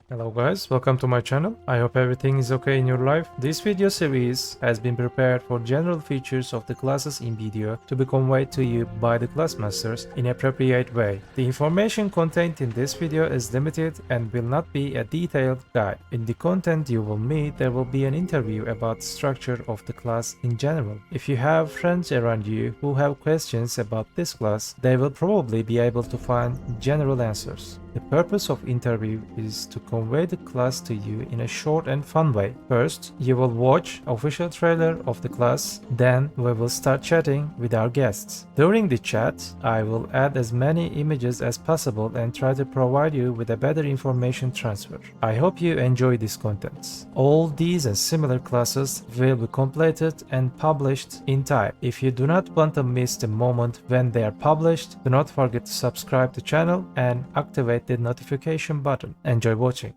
Hello guys, welcome to my channel. I hope everything is okay in your life. This video series has been prepared for general features of the classes in BDO to be conveyed to you by the Classmasters in appropriate way. The information contained in this video is limited and will not be a detailed guide. In the content you will meet, there will be an interview about the structure of the class in general. If you have friends around you who have questions about this class, they will probably be able to find general answers. The purpose of interview is to convey the class to you in a short and fun way. First, you will watch official trailer of the class, then we will start chatting with our guests. During the chat, I will add as many images as possible and try to provide you with a better information transfer. I hope you enjoy these contents. All these and similar classes will be completed and published in time. If you do not want to miss the moment when they are published, do not forget to subscribe to the channel and activate the notification button. Enjoy watching.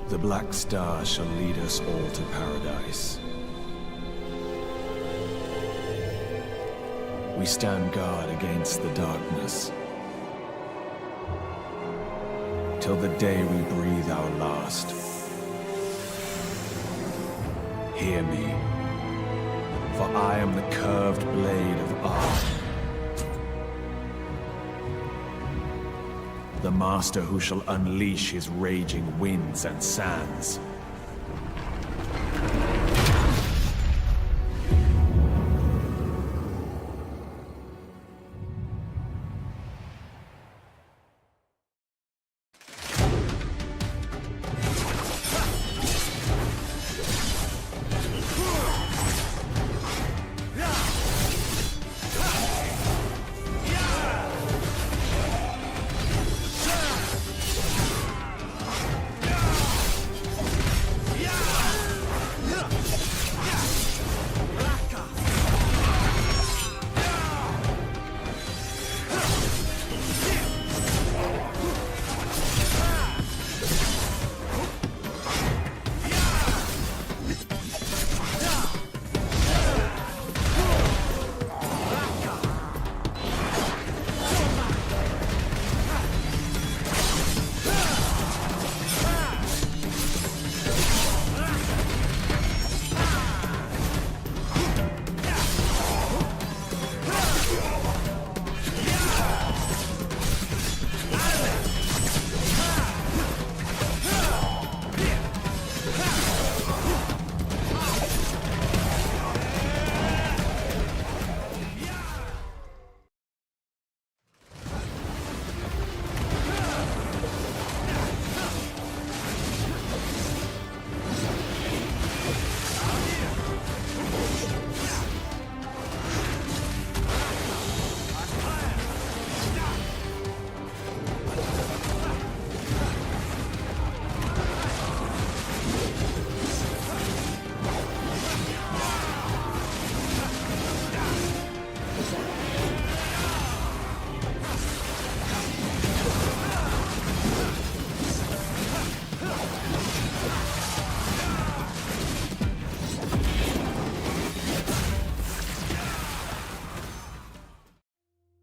The Black Star shall lead us all to paradise. We stand guard against the darkness, till the day we breathe our last. Hear me, for I am the curved blade of art. The master who shall unleash his raging winds and sands.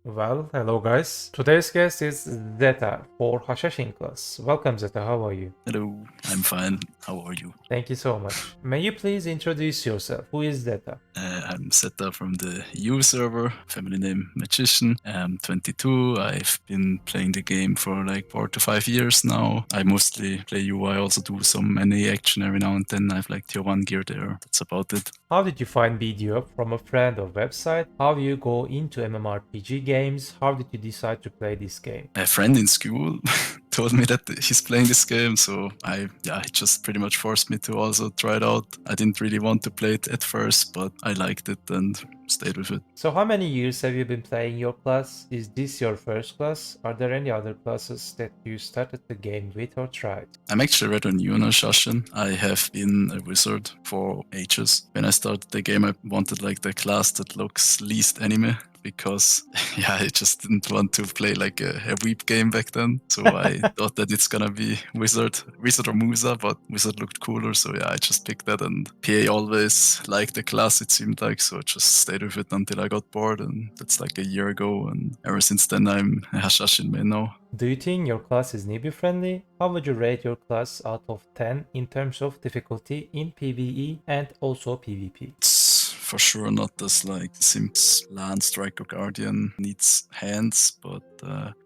Well, hello guys. Today's guest is Zeta for Hashashin class. Welcome Zeta, how are you? Hello, I'm fine. How are you? Thank you so much. May you please introduce yourself? Who is Zeta? I'm Zeta from the EU server, family name Magician. I'm 22. I've been playing the game for like 4 to 5 years now. I mostly play EU. I also do some NA action every now and then. I have like tier 1 gear there. That's about it. How did you find BDO? From a friend or website? How do you go into MMORPG games? How did you decide to play this game? A friend in school told me that he's playing this game, so he just pretty much forced me to also try it out. I didn't really want to play it at first, but I liked it and stayed with it. So how many years have you been playing your class? Is this your first class? Are there any other classes that you started the game with or tried? I'm actually rather new on Hashashin. I have been a wizard for ages. When I started the game, I wanted like the class that looks least anime, because I just didn't want to play like a weep game back then. So I thought that it's gonna be Wizard or Musa, but Wizard looked cooler. So I just picked that, and PA always liked the class, it seemed like. So I just stayed with it until I got bored, and that's like a year ago. And ever since then, I'm a Hashashin main now. Do you think your class is newbie friendly? How would you rate your class out of 10 in terms of difficulty in PvE and also PvP? It's for sure not as like Simps Land Striker Guardian needs hands, but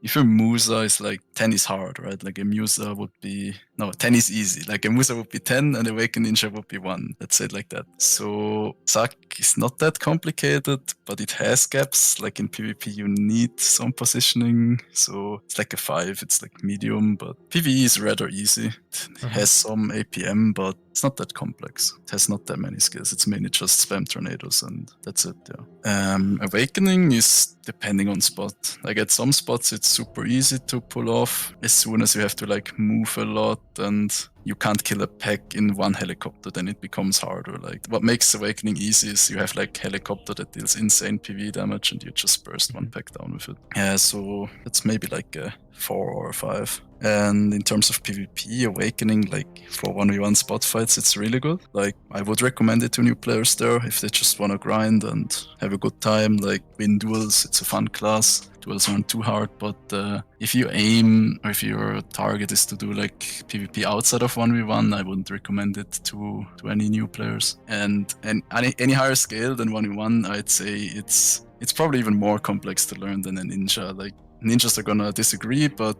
if a Musa is like 10 is hard, right? Like a Musa would be 10 is easy. Like a Musa would be 10 and Awakened Ninja would be 1. Let's say it like that. So Zac is not that complicated, but it has gaps. Like in PvP you need some positioning. So it's like a 5, it's like medium, but PvE is rather easy. It has some APM, but it's not that complex. It has not that many skills. It's mainly just spam tornadoes and that's it, yeah. Awakening is depending on spot. Like at some spots it's super easy to pull off as soon as you have to like move a lot and you can't kill a pack in one helicopter, then it becomes harder. Like what makes Awakening easy is you have like helicopter that deals insane PV damage and you just burst one pack down with it. Yeah, so it's maybe like a 4 or a 5. And in terms of PvP, Awakening, like for 1v1 spot fights, it's really good. Like I would recommend it to new players there if they just want to grind and have a good time, like win duels. It's a fun class. Duels aren't too hard, but if you aim or if your target is to do like PvP outside of 1v1, I wouldn't recommend it to any new players. And any higher scale than 1v1, I'd say it's probably even more complex to learn than a ninja. Like ninjas are gonna disagree, but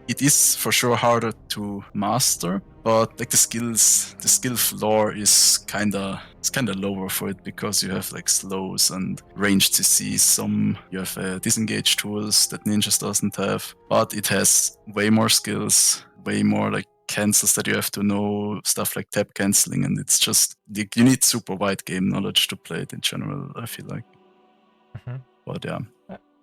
it is for sure harder to master. But like the skill floor is kinda lower for it because you have like slows and range CCs. You have disengage tools that ninjas doesn't have, but it has way more skills, way more like cancels that you have to know, stuff like tap canceling, and it's just you need super wide game knowledge to play it in general, I feel like. But yeah.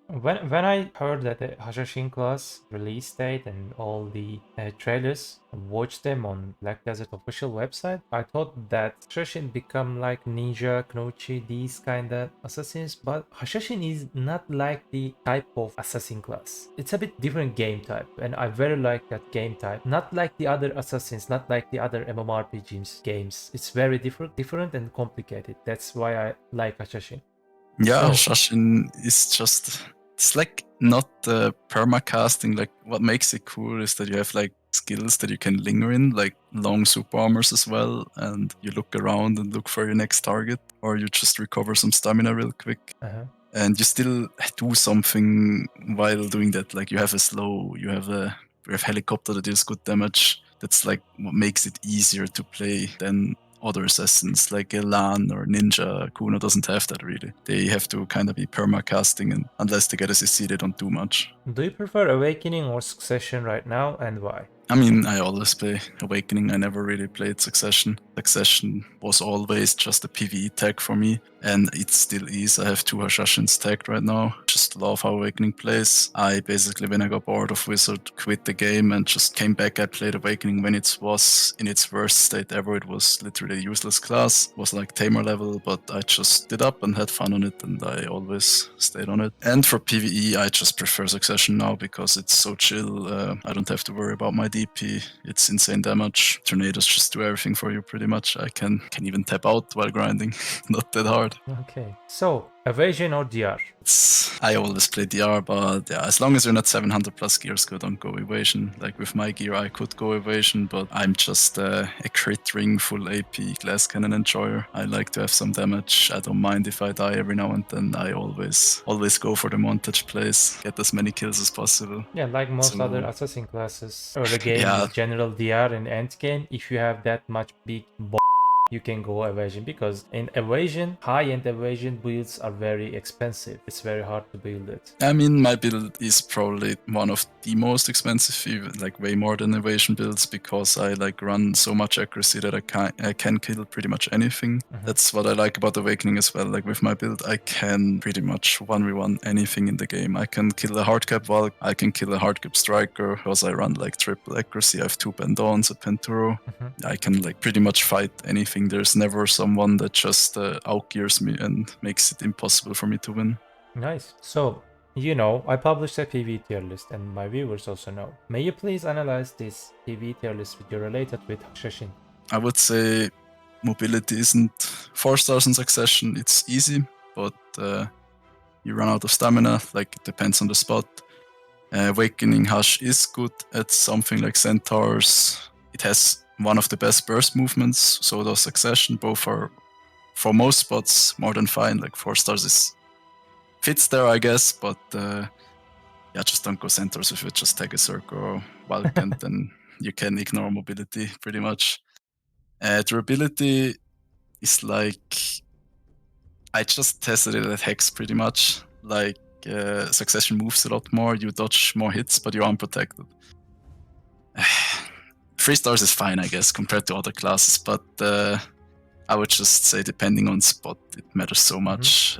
When I heard that the Hashashin class release date and all the trailers, watched them on Black Desert official website, I thought that Hashashin become like Ninja, Knochi, these kind of assassins, but Hashashin is not like the type of assassin class. It's a bit different game type, and I very like that game type. Not like the other assassins, not like the other MMORPGs games. It's very different and complicated. That's why I like Hashashin. Yeah, So, Hashashin is just, it's like not permacasting. Like what makes it cool is that you have like skills that you can linger in, like long super armors as well, and you look around and look for your next target, or you just recover some stamina real quick. And you still do something while doing that. Like you have a slow, you have helicopter that deals good damage. That's like what makes it easier to play than other assassins like a Lan or Ninja. Kuno doesn't have that really. They have to kind of be perma-casting, and unless they get a CC, they don't do much. do you prefer Awakening or Succession right now, and why? I mean, I always play Awakening. I never really played Succession. Succession was always just a PvE tag for me, and it still is. I have 2 Hashashins tagged right now. Just love how Awakening plays. I basically, when I got bored of Wizard, quit the game and just came back. I played Awakening when it was in its worst state ever. It was literally a useless class. It was like Tamer level, but I just did up and had fun on it, and I always stayed on it. And for PvE, I just prefer Succession now because it's so chill. I don't have to worry about my DP. It's insane damage. Tornadoes just do everything for you pretty much. I can even tap out while grinding. Not that hard. Okay, so evasion or DR? I always play DR, but yeah, as long as you're not 700 plus gears, go don't go evasion. Like with my gear, I could go evasion, but I'm just a crit ring full AP glass cannon enjoyer. I like to have some damage. I don't mind if I die every now and then. I always go for the montage plays, get as many kills as possible. Yeah, like most other assassin classes, early game is general DR, and end game, if you have that much big you can go evasion, because in evasion, high-end evasion builds are very expensive. It's very hard to build it. I mean, my build is probably one of the most expensive, even like way more than evasion builds, because I like run so much accuracy that I can kill pretty much anything. That's what I like about Awakening as well. Like with my build, I can pretty much 1v1 anything in the game. I can kill a hardcap Valk, I can kill a hardcap striker, because I run like triple accuracy. I have 2 Pendons, a Penturo. I can like pretty much fight anything. There's never someone that just outgears me and makes it impossible for me to win. Nice. So, you know, I published a PV tier list, and my viewers also know. May you please analyze this PV tier list video related with Hashashin? I would say mobility isn't 4 stars in Succession. It's easy, but you run out of stamina. Like, it depends on the spot. Awakening Hush is good at something like Centaurs. It has one of the best burst movements, so does Succession. Both are, for most spots, more than fine. Like 4 stars is fits there, I guess, but yeah, just don't go Centaurs with it. Just take a Circle or Wildcant, then you can ignore mobility pretty much. Durability is like, I just tested it at Hex pretty much. Like, Succession moves a lot more, you dodge more hits, but you're unprotected. 3 stars is fine, I guess, compared to other classes, but I would just say, depending on spot, it matters so much.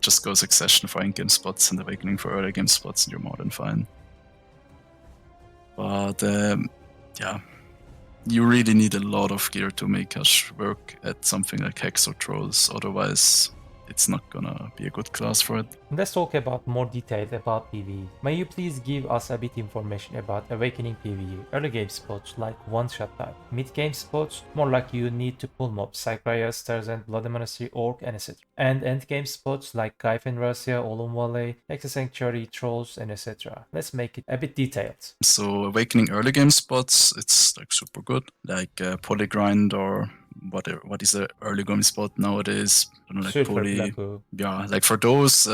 Just go Succession for endgame spots and Awakening for early game spots, and you're more than fine. But yeah, you really need a lot of gear to make Hush work at something like Hex or Trolls, otherwise it's not gonna be a good class for it. Let's talk about more details about PvE. May you please give us a bit information about Awakening PvE? Early game spots like one-shot type. Mid game spots more like you need to pull mobs, Cycria, Starzend, Bloody Monastery, Orc, and etc. And end game spots like Gaifen Rasia, Olum Valley, Hexa Sanctuary, Trolls, and etc. Let's make it a bit detailed. So Awakening early game spots, it's like super good, like Polygrind or what is the early game spot nowadays? I don't know, like Super Poly. Black. Yeah, like for those,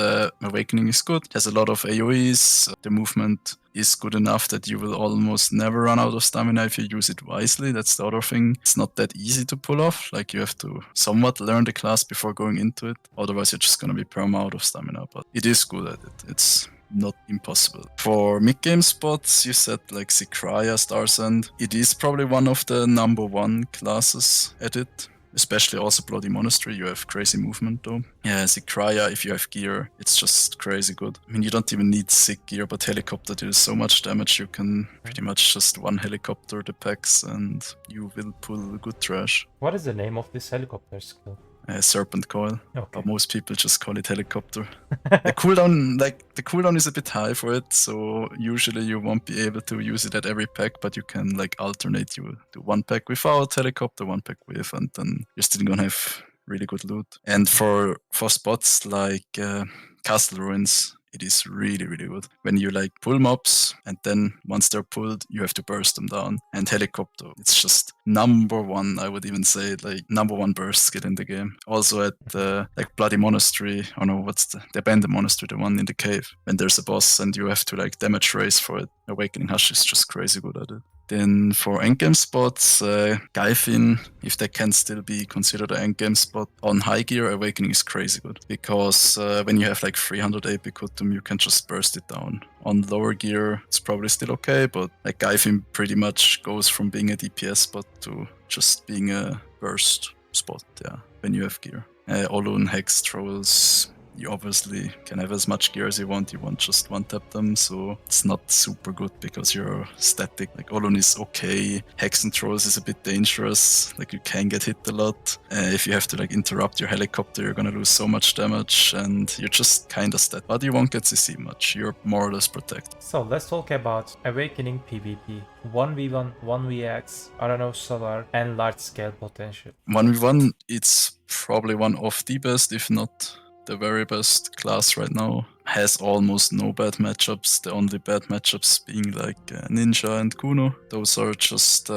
Awakening is good. It has a lot of AoEs. The movement is good enough that you will almost never run out of stamina if you use it wisely. That's the other thing. It's not that easy to pull off. Like, you have to somewhat learn the class before going into it. Otherwise, you're just gonna be perma out of stamina. But it is good at it. It's not impossible. For mid-game spots, you said like Cycria, Starzend. It is probably one of the #1 classes at it. Especially also Bloody Monastery, you have crazy movement though. Yeah, Cycria, if you have gear, it's just crazy good. I mean, you don't even need sick gear, but Helicopter deals so much damage, you can pretty much just one Helicopter the packs and you will pull good trash. What is the name of this helicopter skill? Serpent Coil, Okay. but most people just call it Helicopter. The cooldown is a bit high for it, so usually you won't be able to use it at every pack, but you can like alternate. You do 1 pack without Helicopter, 1 pack with, and then you're still gonna have really good loot. And for spots like Castle Ruins, it is really, really good. When you like pull mobs, and then once they're pulled, you have to burst them down. And Helicopter, it's just #1, I would even say, like #1 burst skill in the game. Also at like Bloody Monastery, or no, what's the Abandoned Monastery, the one in the cave. When there's a boss and you have to like damage raise for it, Awakening Hush is just crazy good at it. Then for endgame spots, Gaifen, if they can still be considered an endgame spot, on high gear, Awakening is crazy good. Because when you have like 300 AP Kutum, you can just burst it down. On lower gear, it's probably still okay, but like Gaifen pretty much goes from being a DPS spot to just being a burst spot, yeah, when you have gear. Olun, Hex, Trolls, you obviously can have as much gear as you want just one-tap them, so it's not super good because you're static. Like Olun is okay, Hex and Trolls is a bit dangerous, like you can get hit a lot. If you have to like interrupt your Helicopter, you're gonna lose so much damage and you're just kinda static. But you won't get CC much, you're more or less protected. So let's talk about Awakening PvP. 1v1, 1vx, Arano Solar, and large-scale potential. 1v1, it's probably one of the best, if not the very best class right now. Has almost no bad matchups. The only bad matchups being like Ninja and Kuno. Those are just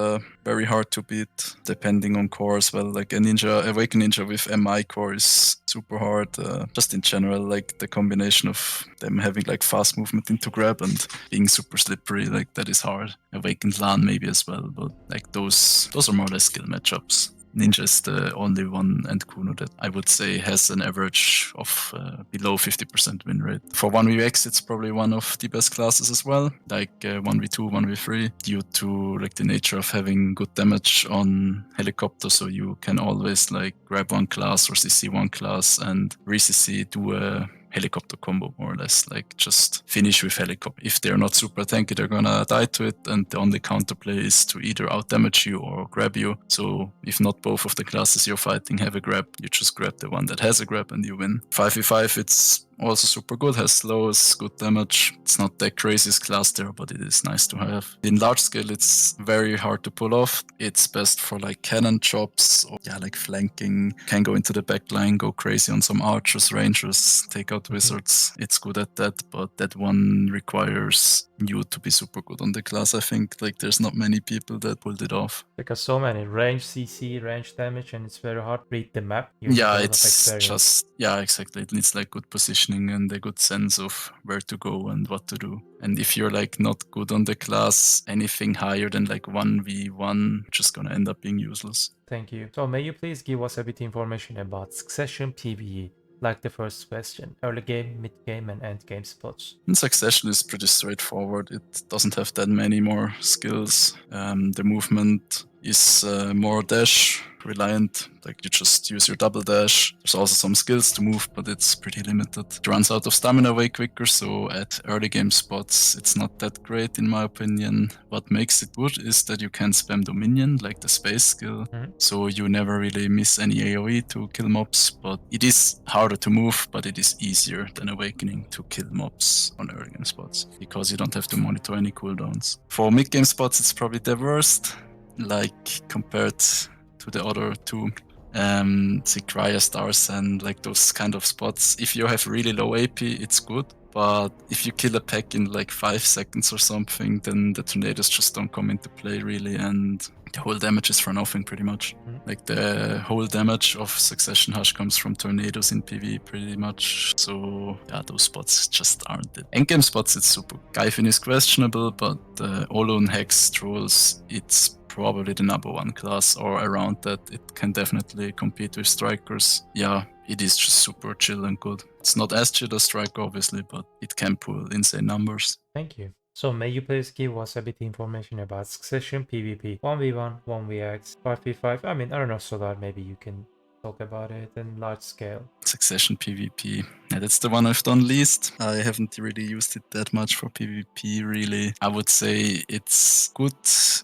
very hard to beat, depending on core as well. Like a Ninja, Awaken Ninja with MI core is super hard. Just in general, like the combination of them having like fast movement into grab and being super slippery, like that is hard. Awakened Lan maybe as well, but like those are more or less skill matchups. Ninja is the only one, and Kuno, that I would say has an average of below 50% win rate. For 1vx, it's probably one of the best classes as well, like 1v2, 1v3, due to like the nature of having good damage on Helicopter, so you can always like grab one class or CC one class and re-CC, do a Helicopter combo, more or less, like just finish with Helicopter. If they're not super tanky, they're gonna die to it, and the only counterplay is to either outdamage you or grab you. So if not both of the classes you're fighting have a grab, you just grab the one that has a grab and you win. 5v5, it's Also super good, has slows, good damage. It's not that craziest class there, but it is nice to have. In large scale, it's very hard to pull off. It's best for like cannon chops or yeah, like flanking. Can go into the back line, go crazy on some archers, rangers, take out wizards. It's good at that, but that one requires you to be super good on the class. I think like there's not many people that pulled it off. Because so many range CC, range damage, and it's very hard to read the map. You need a Yeah, lot of it's experience. just, yeah, exactly. It needs like good positioning and a good sense of where to go and what to do. And if you're like not good on the class, anything higher than like 1v1 just gonna end up being useless. Thank you. So may you please give us a bit information about Succession PvE? Like the first question, early game, mid game, and end game spots. And Succession is pretty straightforward. It doesn't have that many more skills. The movement is more dash reliant, like you just use your double dash. There's also some skills to move, but it's pretty limited. It runs out of stamina way quicker, so at early game spots it's not that great in my opinion. What makes it good is that you can spam Dominion, like the space skill, so you never really miss any AoE to kill mobs, but it is harder to move, but it is easier than Awakening to kill mobs on early game spots, because you don't have to monitor any cooldowns. For mid game spots it's probably the worst, like compared to the other two, Cryo Stars and like those kind of spots. If you have really low AP, it's good. But if you kill a pack in like 5 seconds or something, then the tornadoes just don't come into play really, and the whole damage is for nothing pretty much. Like the whole damage of Succession Hush comes from tornadoes in PvE pretty much. So yeah, those spots just aren't it. Endgame spots, it's super. Gaifin is questionable, but Olun, Hex, Trolls, it's probably the number one class, or around that. It can definitely compete with Strikers. Yeah, it is just super chill and good. It's not as chill as Striker, obviously, but it can pull insane numbers. Thank you. So may you please give us a bit information about Succession PvP? 1v1, 1vx, 5v5. I mean, I don't know, Solar, maybe you can talk about it in large scale. Succession PvP. Yeah, that's the one I've done least. I haven't really used it that much for PvP, really. I would say it's good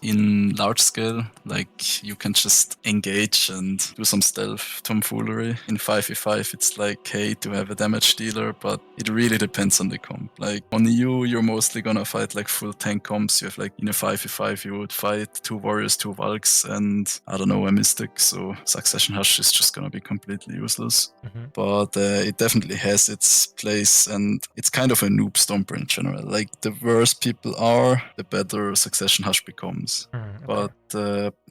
in large scale. Like, you can just engage and do some stealth tomfoolery. In 5v5, it's like, hey, to have a damage dealer, but it really depends on the comp. Like, on EU, you're mostly gonna fight like full tank comps. You have like, in a 5v5, you would fight 2 warriors, 2 Valks, and I don't know, a Mystic. So Succession Hush is just gonna be completely useless. But it definitely has its place, and it's kind of a noob stomper in general. Like, the worse people are, the better Succession Hush becomes. But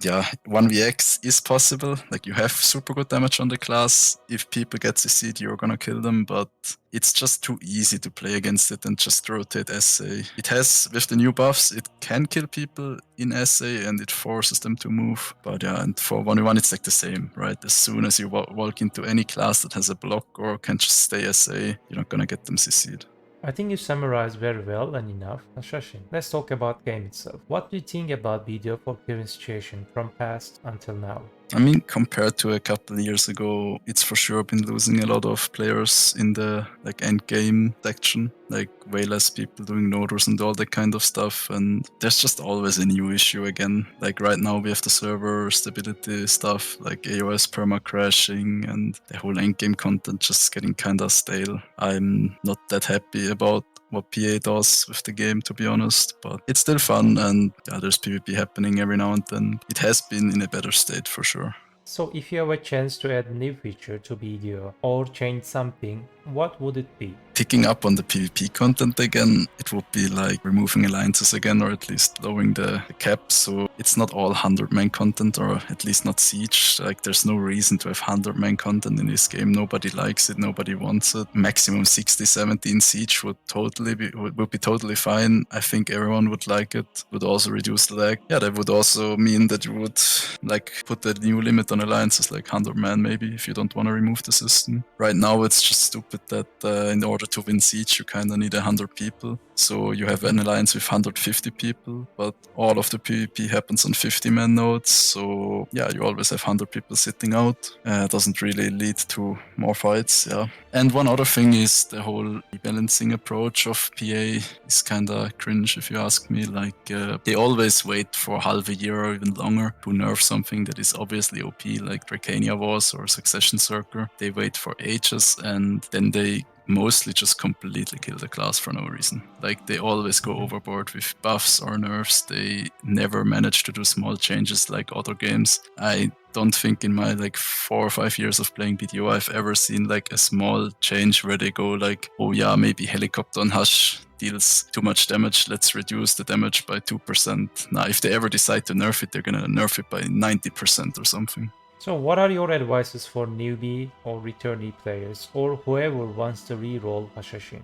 yeah, 1vx is possible. Like, you have super good damage on the class. If people get CC'd, you're gonna kill them, but it's just too easy to play against it and just rotate SA. It has, with the new buffs, it can kill people in SA and it forces them to move. But yeah, and for 1v1 it's like the same, right? As soon as you walk into any class that has a block or can just stay SA, you're not gonna get them CC'd. I think you summarized very well and enough. Hashashin, let's talk about game itself. What do you think about BDO for current situation from past until now? I mean, compared to a couple of years ago, it's for sure been losing a lot of players in the like end game section, like way less people doing noders and all that kind of stuff. And there's just always a new issue again. Like right now we have the server stability stuff, like AOS perma crashing and the whole end game content just getting kind of stale. I'm not that happy about what PA does with the game, to be honest, but it's still fun, and yeah, there's PvP happening every now and then. It has been in a better state for sure. So if you have a chance to add a new feature to BDO or change something, what would it be? Picking up on the PvP content again, it would be like removing alliances again, or at least lowering the cap, so it's not all 100-man content, or at least not Siege. Like, there's no reason to have 100-man content in this game. Nobody likes it, nobody wants it. Maximum 60, 70 in Siege would be totally fine. I think everyone would like it. Would also reduce lag. Yeah, that would also mean that you would like put a new limit on alliances, like 100-man maybe, if you don't want to remove the system. Right now it's just stupid that in order to win Siege you kind of need 100 people. So you have an alliance with 150 people, but all of the PvP happens on 50-man nodes. So yeah, you always have 100 people sitting out. Doesn't really lead to more fights, yeah. And one other thing is the whole rebalancing approach of PA is kind of cringe if you ask me. Like, they always wait for half a year or even longer to nerf something that is obviously OP, like Dracania Wars or Succession Circle. They wait for ages and then they mostly just completely kill the class for no reason. Like they always go overboard with buffs or nerfs. They never manage to do small changes like other games. I don't think in my like 4 or 5 years of playing BDO I've ever seen like a small change where they go like, oh yeah, maybe helicopter on Hush deals too much damage, let's reduce the damage by 2%. Now if they ever decide to nerf it, they're gonna nerf it by 90% or something. So what are your advices for newbie or returnee players or whoever wants to re-roll Hashashin?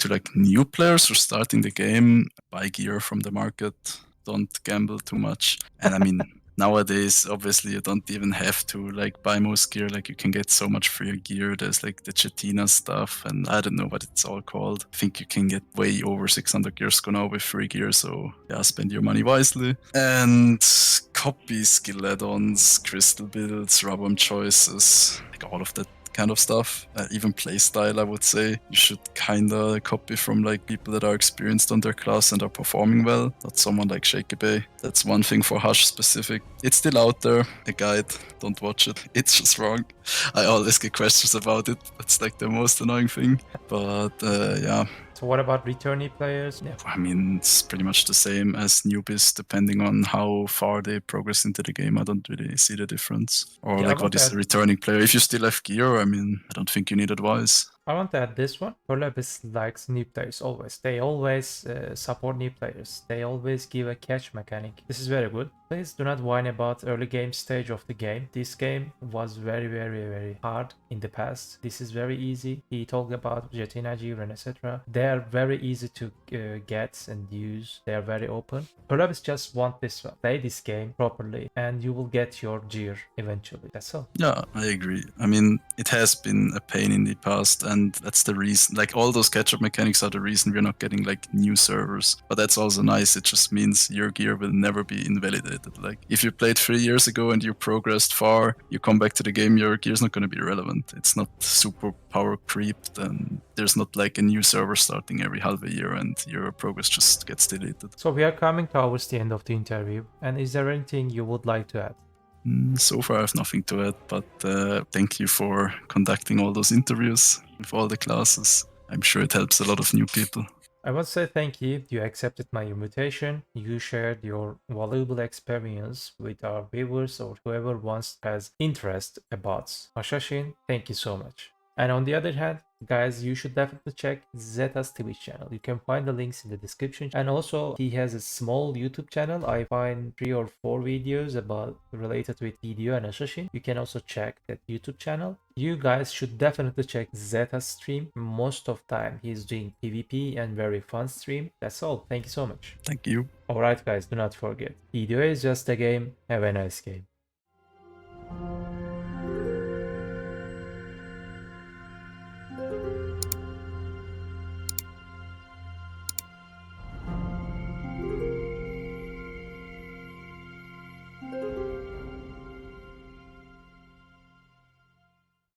To like new players who are starting the game, buy gear from the market, don't gamble too much. And I mean, nowadays, obviously, you don't even have to like buy most gear. Like you can get so much free gear. There's like the Chetina stuff, and I don't know what it's all called. I think you can get way over 600 gear now with free gear. So yeah, spend your money wisely. And copy skill add-ons, crystal builds, rubber choices, like all of that kind of stuff. Even playstyle, I would say. You should kinda copy from like people that are experienced on their class and are performing well, not someone like Shaky Bay. That's one thing for Hush specific. It's still out there, a guide, don't watch it. It's just wrong. I always get questions about it. That's like the most annoying thing. But yeah. So what about returnee players? Yeah. I mean, it's pretty much the same as newbies, depending on how far they progress into the game. I don't really see the difference. Or Yeah, like, what is a returning player? If you still have gear, I mean, I don't think you need advice. I want to add this one. Prolabis likes new players always. They always support new players. They always give a catch mechanic. This is very good. Please do not whine about early game stage of the game. This game was very hard in the past. This is very easy. He talked about Zetanoob, Jiren, etc. They are very easy to get and use. They are very open. Prolabis just want this one. Play this game properly and you will get your gear eventually. That's all. Yeah, I agree. I mean, it has been a pain in the past, and that's the reason, like all those catch-up mechanics are the reason we're not getting like new servers. But that's also nice. It just means your gear will never be invalidated. Like if you played 3 years ago and you progressed far, you come back to the game, your gear's not going to be relevant. It's not super power creeped, and there's not like a new server starting every half a year and your progress just gets deleted. So we are coming towards the end of the interview. And is there anything you would like to add? So far, I have nothing to add, but thank you for conducting all those interviews with all the classes. I'm sure it helps a lot of new people. I want to say thank you. You accepted my invitation. You shared your valuable experience with our viewers or whoever wants has interest about Hashashin. Thank you so much. And on the other hand, guys, you should definitely check Zeta's Twitch channel. You can find the links in the description. And also, he has a small YouTube channel. I find 3 or 4 videos about related with BDO and Hashashin. You can also check that YouTube channel. You guys should definitely check Zeta's stream. Most of time, he's doing PvP and very fun stream. That's all. Thank you so much. Thank you. Alright guys, do not forget, BDO is just a game. Have a nice game.